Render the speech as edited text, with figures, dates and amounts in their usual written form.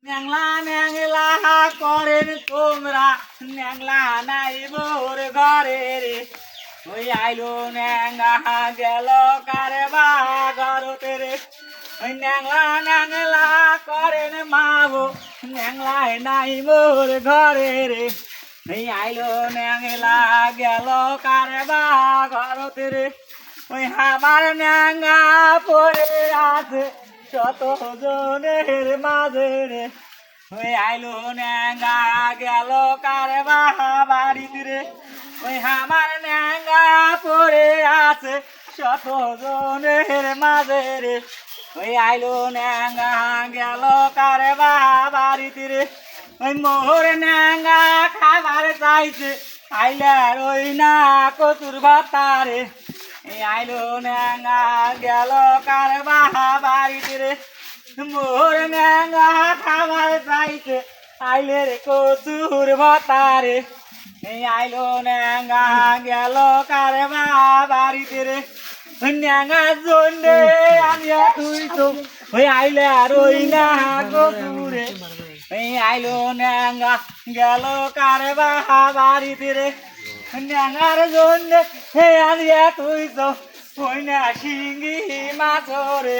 ন্যাংলা ন্যাংলা করেন তোমরা ন্যাংলা নাই মোর ঘরে রে ওই আইলো ন্যাংলা গেল কারে বা ঘরতে রে ওই ন্যাংলা ন্যাংলা করেন মাগো ন্যাংলাই নাই মোর ঘরে রে ওই আইলো ন্যাংলা গেল কারে বা ঘরতে রে ওই আমার ন্যাংলা পরে আছে শত জনের মাঝে রে ওই আইলো ন্যাংলা গেল কারে বা বাড়িতে রে ওই আমার ন্যাংলা পরে আছে শত জনের মাঝে রে ওই আইলো ন্যাংলা গেল কারে বা বাড়িতে রে ওই মোর ন্যাংলা খাবার চাইছে আইলা রই না কচুর ভাতারে এই আইলো ন্যাংলা গেল কারে বা বাড়িতে রে মোর ন্যাংলা খাবার চাইছে আইলে রে কচুর ভাতারে এই আইলো ন্যাংলা গেল কারে বা বাড়িতে রে ন্যাংলা জন্যে আনিয়া তুই তো ওই আইলে আর ওই না কচুরে এই আইলো ন্যাংলা গেল কারে বা বাড়িতে রে ন্যাংলার জন্যে আনিয়া তুই তো ওই না শিঙ্গি মাছ রে।